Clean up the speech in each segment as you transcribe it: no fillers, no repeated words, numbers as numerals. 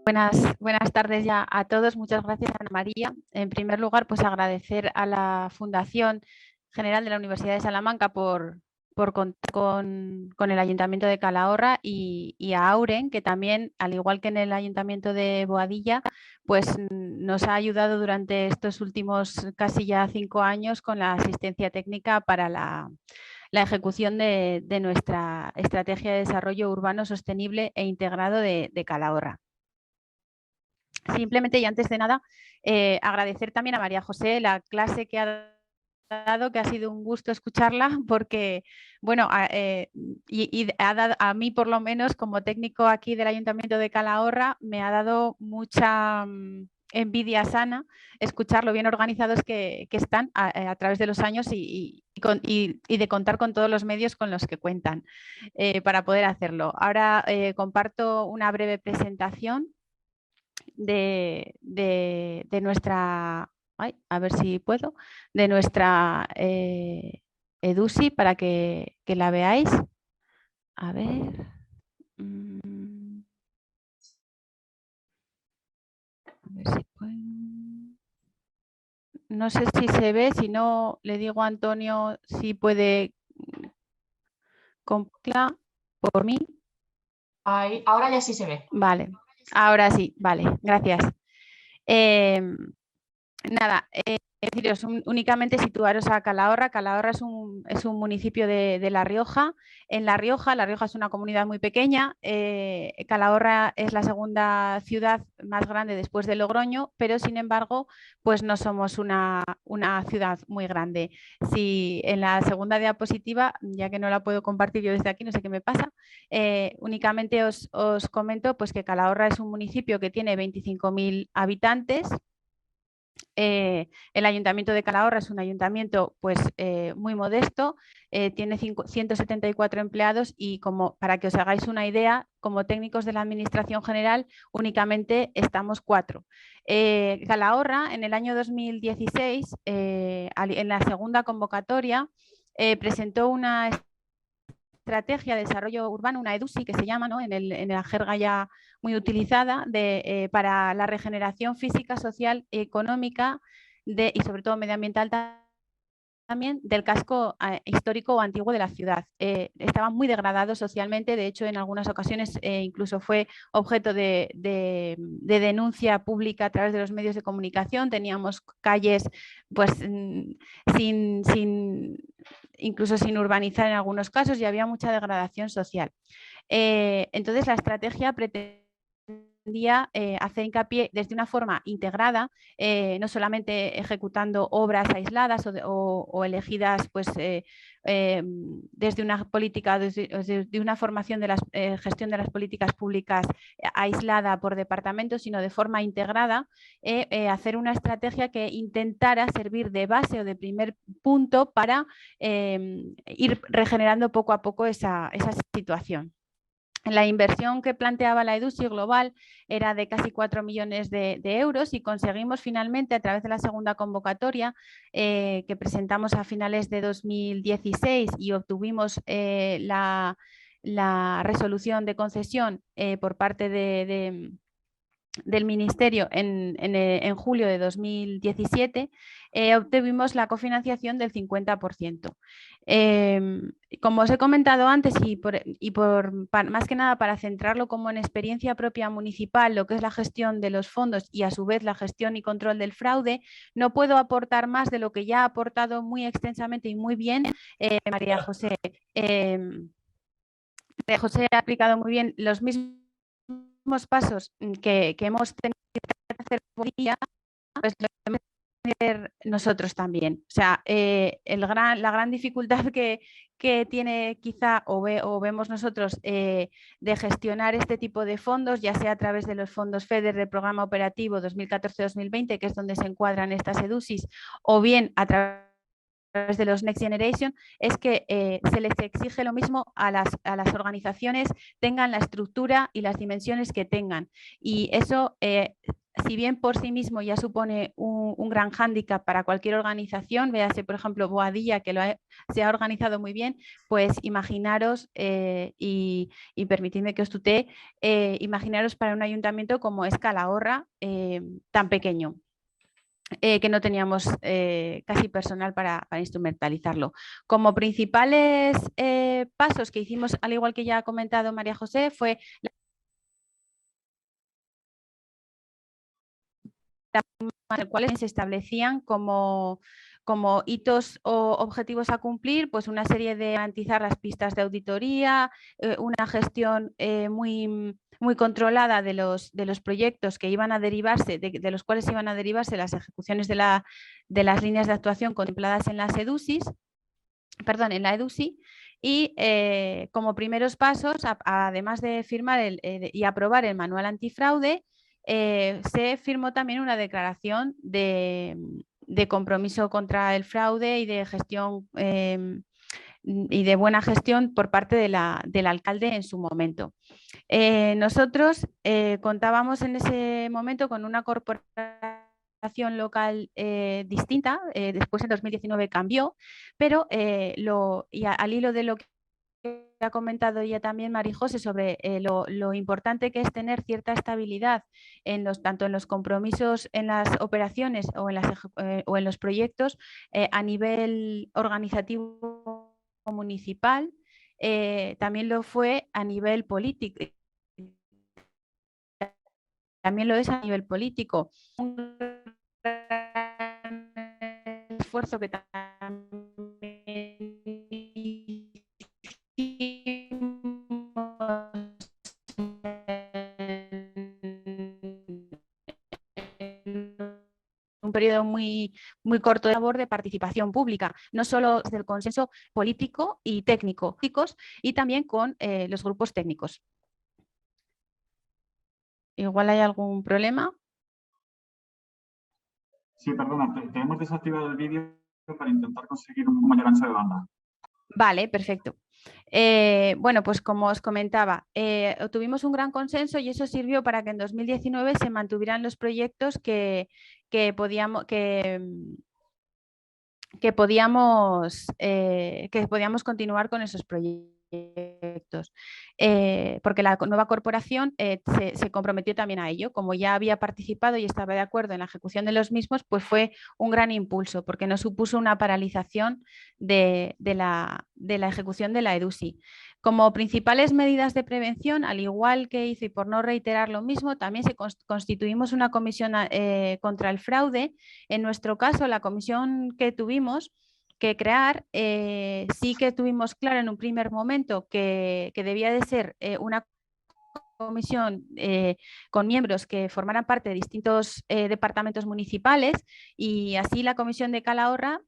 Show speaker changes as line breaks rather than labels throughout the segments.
Buenas tardes ya a todos. Muchas gracias, Ana María. En primer lugar, pues agradecer a la Fundación General de la Universidad de Salamanca por contar con el Ayuntamiento de Calahorra y a Auren, que también, al igual que en el Ayuntamiento de Boadilla, pues nos ha ayudado durante estos últimos casi ya 5 años con la asistencia técnica para la ejecución de nuestra estrategia de desarrollo urbano sostenible e integrado de Calahorra. Simplemente y antes de nada, agradecer también a María José la clase que ha dado, que ha sido un gusto escucharla, porque, bueno, y ha dado, a mí por lo menos como técnico aquí del Ayuntamiento de Calahorra, me ha dado mucha envidia sana escuchar lo bien organizados que están a través de los años y de contar con todos los medios con los que cuentan para poder hacerlo. Ahora comparto una breve presentación de nuestra, a ver si puedo, de nuestra EDUSI para que la veáis. A ver. A ver si puedo. No sé si se ve, si no le digo a Antonio si puede compartirla por mí.
Ahí, ahora ya sí se ve.
Vale, ahora sí, vale, gracias. Nada, deciros únicamente situaros a Calahorra. Calahorra es un municipio de La Rioja. En La Rioja es una comunidad muy pequeña. Calahorra es la segunda ciudad más grande después de Logroño, pero sin embargo, pues no somos una ciudad muy grande. Si en la segunda diapositiva, ya que no la puedo compartir yo desde aquí, no sé qué me pasa, únicamente os comento pues, que Calahorra es un municipio que tiene 25.000 habitantes. El Ayuntamiento de Calahorra es un ayuntamiento pues, muy modesto, tiene 174 empleados y como para que os hagáis una idea, como técnicos de la Administración General únicamente estamos 4. Calahorra en el año 2016, en la segunda convocatoria, presentó una estrategia de desarrollo urbano, una EDUSI que se llama, ¿no? en la jerga ya muy utilizada para la regeneración física, social, económica y sobre todo medioambiental también del casco histórico o antiguo de la ciudad. Estaba muy degradado socialmente, de hecho en algunas ocasiones incluso fue objeto de denuncia pública a través de los medios de comunicación. Teníamos calles pues incluso sin urbanizar en algunos casos, y había mucha degradación social. Entonces la estrategia pretendía hacer hincapié desde una forma integrada, no solamente ejecutando obras aisladas o elegidas pues, desde una política, desde una formación de la gestión de las políticas públicas aislada por departamentos, sino de forma integrada, hacer una estrategia que intentara servir de base o de primer punto para ir regenerando poco a poco esa situación. La inversión que planteaba la EDUSI global era de casi 4 millones de euros y conseguimos finalmente, a través de la segunda convocatoria que presentamos a finales de 2016 y obtuvimos la resolución de concesión por parte del Ministerio en julio de 2017, obtuvimos la cofinanciación del 50%. Como os he comentado antes más que nada para centrarlo como en experiencia propia municipal, lo que es la gestión de los fondos y a su vez la gestión y control del fraude, no puedo aportar más de lo que ya ha aportado muy extensamente y muy bien María José. María José ha aplicado muy bien los mismos pasos que hemos tenido que hacer hoy día, pues lo debemos hacer nosotros también. O sea, la gran dificultad que tiene quizá o vemos nosotros de gestionar este tipo de fondos, ya sea a través de los fondos FEDER del Programa Operativo 2014-2020, que es donde se encuadran estas EDUSIs, o bien a través de los Next Generation, es que se les exige lo mismo a las organizaciones, tengan la estructura y las dimensiones que tengan. Y eso si bien por sí mismo ya supone un gran hándicap para cualquier organización, véase por ejemplo Boadilla, que se ha organizado muy bien, pues imaginaros, y permitidme que os tutee, imaginaros para un ayuntamiento como es Calahorra, tan pequeño. Que no teníamos casi personal para instrumentalizarlo. Como principales pasos que hicimos, al igual que ya ha comentado María José, fue en el cual se establecían como hitos o objetivos a cumplir, pues una serie de garantizar las pistas de auditoría, una gestión muy controlada de los proyectos que iban a derivarse, de los cuales iban a derivarse las ejecuciones de las líneas de actuación contempladas en las EDUSIs, en la EDUSI, y como primeros pasos, además de firmar y aprobar el manual antifraude, se firmó también una declaración de compromiso contra el fraude y de gestión y de buena gestión por parte del alcalde en su momento. Nosotros contábamos en ese momento con una corporación local distinta, después en 2019 cambió, pero al hilo de lo que ha comentado ya también Marijose sobre lo importante que es tener cierta estabilidad tanto en los compromisos, en las operaciones o en los proyectos a nivel organizativo municipal, también lo fue a nivel político. También lo es a nivel político. Un esfuerzo que también un periodo muy corto de labor de participación pública, no solo desde el consenso político y técnico, y también con los grupos técnicos. Igual hay algún problema.
Sí, perdona, te hemos desactivado el vídeo para intentar conseguir un mayor ancho de banda.
Vale, perfecto. Bueno, pues como os comentaba, obtuvimos un gran consenso y eso sirvió para que en 2019 se mantuvieran los proyectos que podíamos continuar con esos proyectos. Porque la nueva corporación se comprometió también a ello. Como ya había participado y estaba de acuerdo en la ejecución de los mismos, pues fue un gran impulso, porque no supuso una paralización de la ejecución de la EDUSI. Como principales medidas de prevención, al igual que hizo, y por no reiterar lo mismo, también constituimos una comisión contra el fraude. En nuestro caso, la comisión que tuvimos que crear, sí que tuvimos claro en un primer momento que debía de ser una comisión con miembros que formaran parte de distintos departamentos municipales, y así la comisión de Calahorra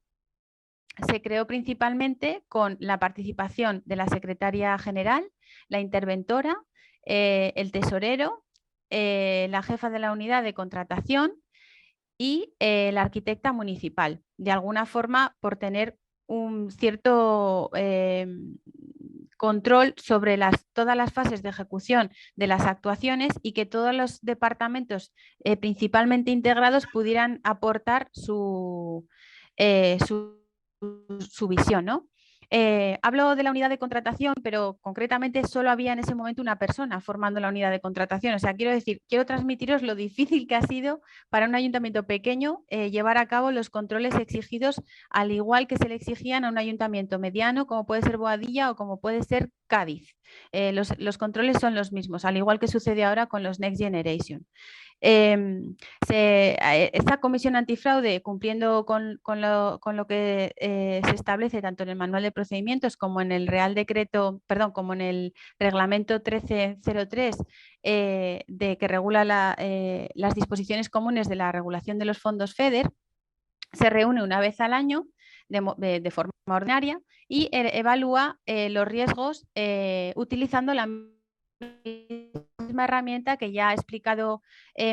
se creó principalmente con la participación de la secretaria general, la interventora, el tesorero, la jefa de la unidad de contratación y la arquitecta municipal, de alguna forma por tener un cierto control sobre todas las fases de ejecución de las actuaciones y que todos los departamentos principalmente integrados pudieran aportar su visión, ¿no? Hablo de la unidad de contratación, pero concretamente solo había en ese momento una persona formando la unidad de contratación. O sea, quiero transmitiros lo difícil que ha sido para un ayuntamiento pequeño llevar a cabo los controles exigidos, al igual que se le exigían a un ayuntamiento mediano, como puede ser Boadilla o como puede ser Cádiz. Los controles son los mismos, al igual que sucede ahora con los Next Generation. Esta comisión antifraude, cumpliendo con lo que se establece tanto en el manual de procedimientos como en el como en el reglamento 1303 que regula las disposiciones comunes de la regulación de los fondos FEDER, se reúne una vez al año de forma ordinaria y evalúa los riesgos utilizando la misma herramienta que ya ha explicado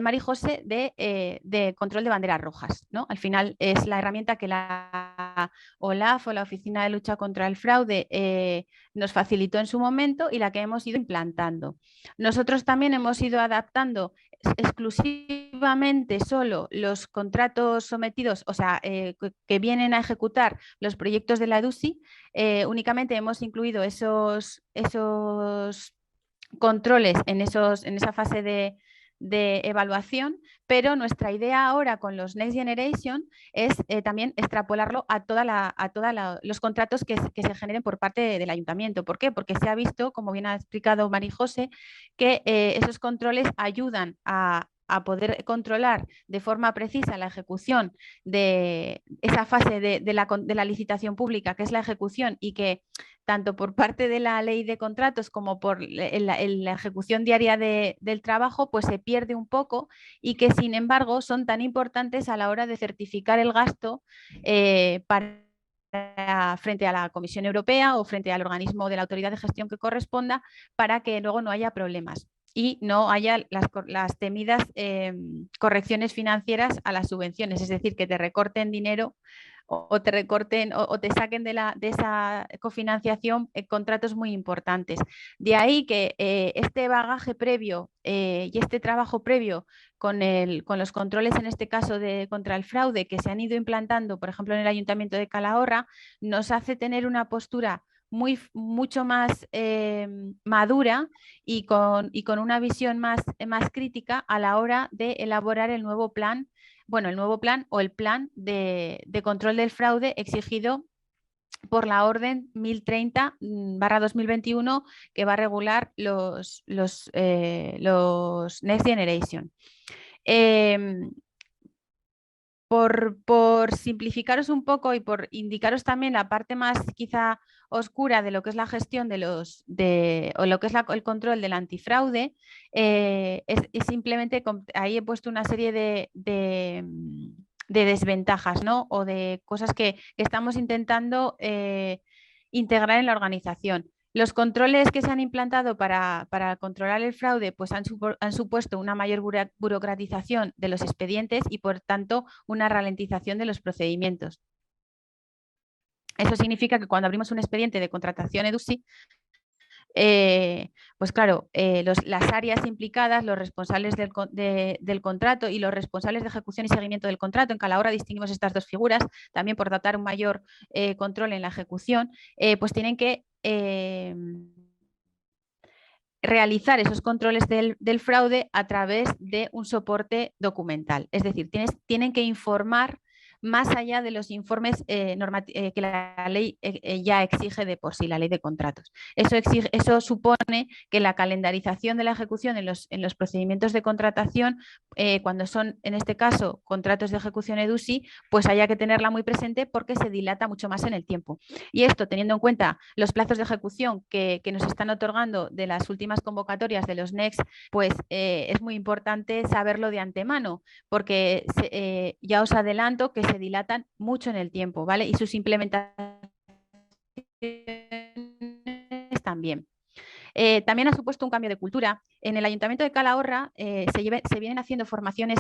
Marijose de control de banderas rojas, ¿no? Al final es la herramienta que la OLAF o la Oficina de Lucha contra el Fraude nos facilitó en su momento y la que hemos ido implantando. Nosotros también hemos ido adaptando exclusivamente exclusivamente solo los contratos sometidos, o sea, que vienen a ejecutar los proyectos de la EDUSI, únicamente hemos incluido esos controles en esa fase de evaluación, pero nuestra idea ahora con los Next Generation es también extrapolarlo a todos los contratos que se generen por parte del ayuntamiento. ¿Por qué? Porque se ha visto, como bien ha explicado María José, que esos controles ayudan a poder controlar de forma precisa la ejecución de esa fase de la licitación pública, que es la ejecución, y que tanto por parte de la ley de contratos como por la ejecución diaria del trabajo, pues se pierde un poco, y que sin embargo son tan importantes a la hora de certificar el gasto frente a la Comisión Europea o frente al organismo de la autoridad de gestión que corresponda, para que luego no haya problemas y no haya las temidas correcciones financieras a las subvenciones, es decir, que te recorten dinero o te recorten o te saquen de esa cofinanciación contratos muy importantes. De ahí que este bagaje previo y este trabajo previo con los controles, en este caso contra el fraude, que se han ido implantando, por ejemplo, en el Ayuntamiento de Calahorra, nos hace tener una postura mucho más madura y con una visión más crítica a la hora de elaborar el nuevo plan, o el plan de control del fraude exigido por la orden 1030/2021, que va a regular los Next Generation. Por simplificaros un poco y por indicaros también la parte más quizá oscura de lo que es la gestión o lo que es el control del antifraude, es simplemente, ahí he puesto una serie de desventajas, ¿no? O de cosas que estamos intentando integrar en la organización. Los controles que se han implantado para controlar el fraude, pues han supuesto una mayor burocratización de los expedientes y, por tanto, una ralentización de los procedimientos. Eso significa que cuando abrimos un expediente de contratación EDUSI, pues claro, las áreas implicadas, los responsables del contrato y los responsables de ejecución y seguimiento del contrato, en Calahorra distinguimos estas dos figuras, también por tratar un mayor control en la ejecución, pues tienen que realizar esos controles del fraude a través de un soporte documental. Es decir, tienen que informar más allá de los informes que la ley ya exige de por sí, la ley de contratos. Eso supone que la calendarización de la ejecución en los procedimientos de contratación, cuando son, en este caso, contratos de ejecución EDUSI, pues haya que tenerla muy presente, porque se dilata mucho más en el tiempo. Y esto, teniendo en cuenta los plazos de ejecución que nos están otorgando de las últimas convocatorias de los NECS, pues es muy importante saberlo de antemano, porque ya os adelanto que se dilatan mucho en el tiempo, ¿vale? Y sus implementaciones también. También ha supuesto un cambio de cultura. En el Ayuntamiento de Calahorra se vienen haciendo formaciones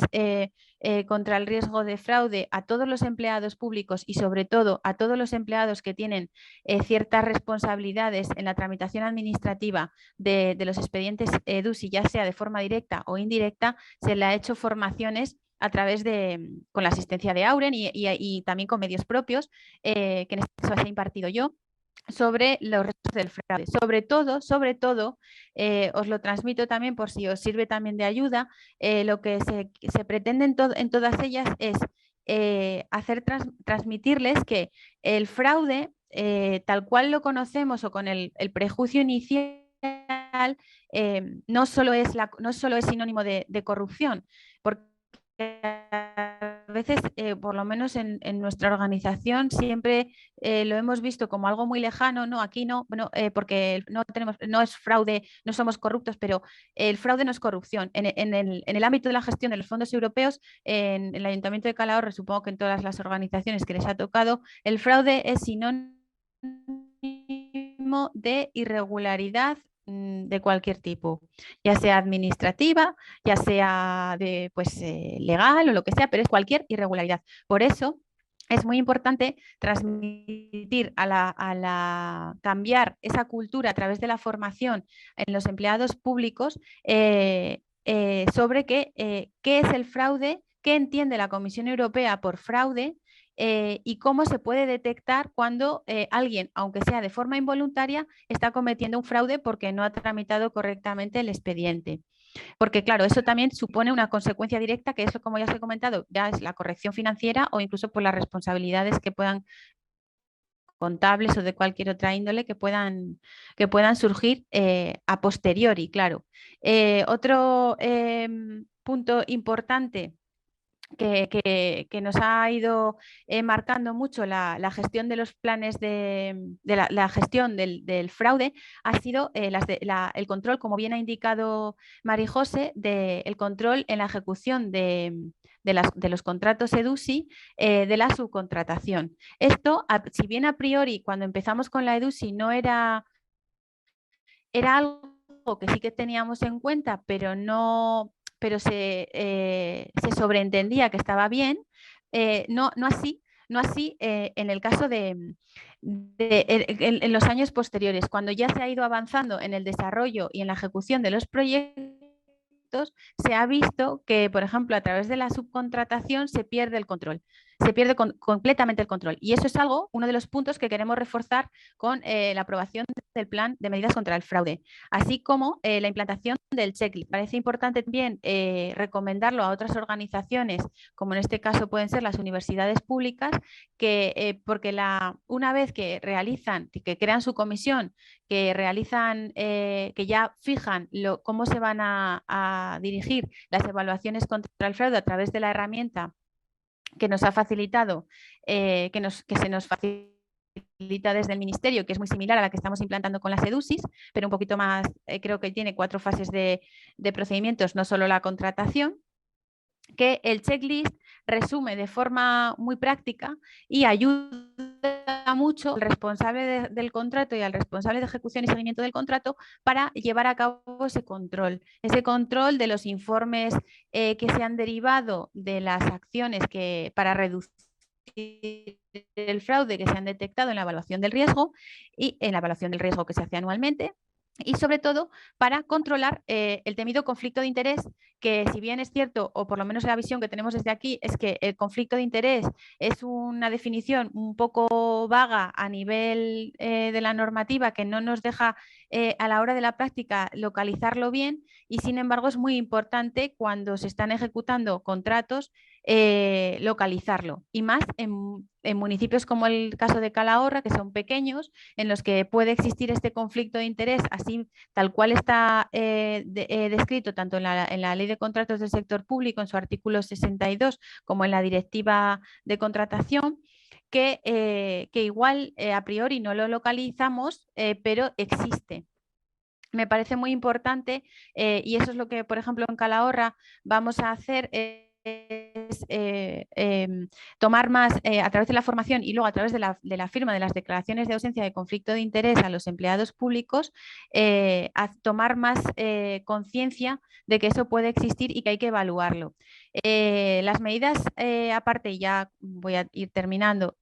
contra el riesgo de fraude a todos los empleados públicos y, sobre todo, a todos los empleados que tienen ciertas responsabilidades en la tramitación administrativa de los expedientes EDUSI, ya sea de forma directa o indirecta. Se le ha hecho formaciones a través con la asistencia de Auren y también con medios propios, que en este caso se he impartido yo, sobre los riesgos del fraude. Sobre todo, os lo transmito también por si os sirve también de ayuda. Lo que se pretende en todas ellas es transmitirles que el fraude, tal cual lo conocemos o con el prejuicio inicial, no solo es sinónimo de corrupción, porque a veces, por lo menos en nuestra organización, siempre lo hemos visto como algo muy lejano. No, aquí no, porque no es fraude, no somos corruptos, pero el fraude no es corrupción. En el ámbito de la gestión de los fondos europeos, en el Ayuntamiento de Calahorra, supongo que en todas las organizaciones que les ha tocado, el fraude es sinónimo de irregularidad de cualquier tipo, ya sea administrativa, ya sea legal o lo que sea, pero es cualquier irregularidad. Por eso es muy importante transmitir cambiar esa cultura a través de la formación en los empleados públicos, sobre qué es el fraude, qué entiende la Comisión Europea por fraude y cómo se puede detectar cuando alguien, aunque sea de forma involuntaria, está cometiendo un fraude porque no ha tramitado correctamente el expediente. Porque, claro, eso también supone una consecuencia directa, que eso, como ya os he comentado, ya es la corrección financiera o incluso por las responsabilidades que puedan contables o de cualquier otra índole que puedan surgir a posteriori, claro. Otro punto importante que nos ha ido marcando mucho la gestión de los planes la gestión del fraude ha sido el control, como bien ha indicado María José, el control en la ejecución de los contratos EDUSI de la subcontratación. Esto, si bien a priori cuando empezamos con la EDUSI no era algo que sí que teníamos en cuenta, pero se sobreentendía que estaba bien, no así en el caso en los años posteriores, cuando ya se ha ido avanzando en el desarrollo y en la ejecución de los proyectos, se ha visto que, por ejemplo, a través de la subcontratación se pierde el control. Se pierde completamente el control. Y eso es uno de los puntos que queremos reforzar con la aprobación del plan de medidas contra el fraude, así como la implantación del checklist. Parece importante también recomendarlo a otras organizaciones, como en este caso pueden ser las universidades públicas, porque una vez que realizan, que crean su comisión, que realizan, que ya fijan cómo se van a dirigir las evaluaciones contra el fraude a través de la herramienta que nos ha facilitado, que se nos facilita desde el Ministerio, que es muy similar a la que estamos implantando con las EDUSIS, pero un poquito más, creo que tiene 4 fases de procedimientos, no solo la contratación, que el checklist resume de forma muy práctica y ayuda mucho al responsable del contrato y al responsable de ejecución y seguimiento del contrato para llevar a cabo ese control de los informes que se han derivado de las acciones para reducir el fraude que se han detectado en la evaluación del riesgo y en la evaluación del riesgo que se hace anualmente. Y sobre todo para controlar el temido conflicto de interés, que si bien es cierto, o por lo menos la visión que tenemos desde aquí, es que el conflicto de interés es una definición un poco vaga a nivel de la normativa que no nos deja a la hora de la práctica localizarlo bien, y sin embargo es muy importante cuando se están ejecutando contratos localizarlo, y más en municipios como el caso de Calahorra, que son pequeños, en los que puede existir este conflicto de interés, así tal cual está descrito tanto en la Ley de Contratos del Sector Público, en su artículo 62, como en la Directiva de Contratación, que igual a priori no lo localizamos, pero existe. Me parece muy importante y eso es lo que, por ejemplo, en Calahorra vamos a hacer es tomar más a través de la formación y luego a través de la firma de las declaraciones de ausencia de conflicto de interés a los empleados públicos, a tomar más conciencia de que eso puede existir y que hay que evaluarlo. Las medidas, aparte, ya voy a ir terminando,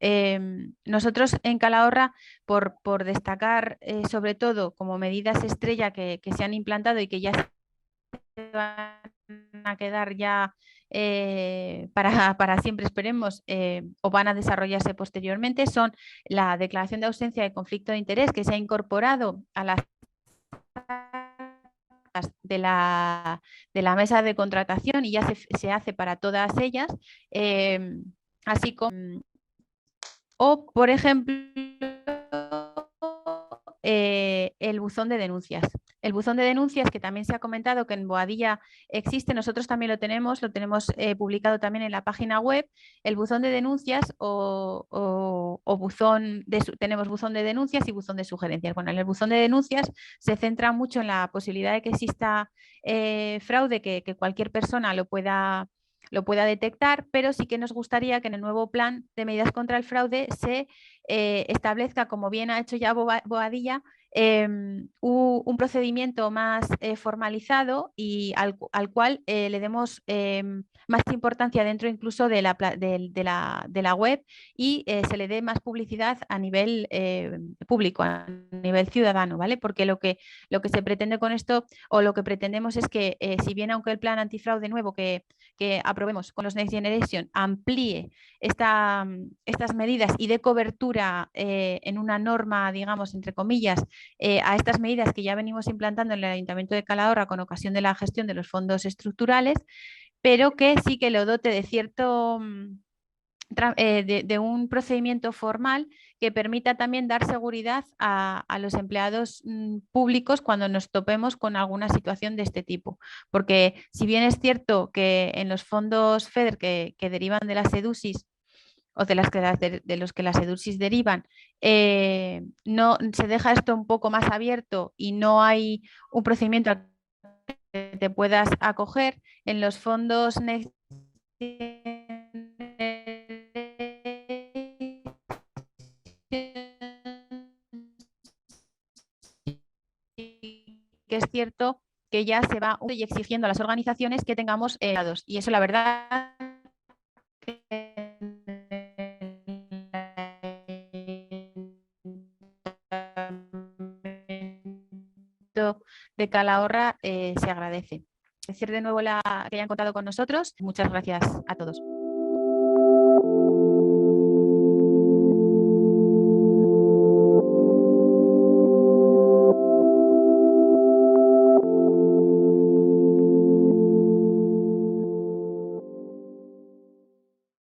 nosotros en Calahorra, por destacar sobre todo como medidas estrella que se han implantado y que ya se van a quedar ya para siempre, esperemos, o van a desarrollarse posteriormente, son la declaración de ausencia de conflicto de interés, que se ha incorporado a las de la mesa de contratación y ya se hace para todas ellas, así como, o por ejemplo, el buzón de denuncias. El buzón de denuncias, que también se ha comentado que en Boadilla existe, nosotros también lo tenemos publicado también en la página web. El buzón de denuncias tenemos buzón de denuncias y buzón de sugerencias. Bueno, en el buzón de denuncias se centra mucho en la posibilidad de que exista fraude, que cualquier persona lo pueda detectar, pero sí que nos gustaría que en el nuevo plan de medidas contra el fraude se establezca, como bien ha hecho ya Boadilla, un procedimiento más formalizado y al cual le demos más importancia dentro incluso de la web y se le dé más publicidad a nivel público, a nivel ciudadano, ¿vale? Porque lo que se pretende con esto o lo que pretendemos es que si bien aunque el plan antifraude nuevo que aprobemos con los Next Generation amplíe estas medidas y dé cobertura en una norma, digamos, entre comillas, a estas medidas que ya venimos implantando en el Ayuntamiento de Calahorra con ocasión de la gestión de los fondos estructurales, pero que sí que lo dote de cierto de un procedimiento formal que permita también dar seguridad a los empleados públicos cuando nos topemos con alguna situación de este tipo. Porque si bien es cierto que en los fondos FEDER que derivan de las EDUSIS o de los que las EDUSIS derivan, no se deja esto un poco más abierto y no hay un procedimiento al que te puedas acoger. En los fondos Next que es cierto que ya se va y exigiendo a las organizaciones que tengamos datos. Y eso la verdad de Calahorra se agradece. Decir de nuevo que hayan contado con nosotros. Muchas gracias a todos.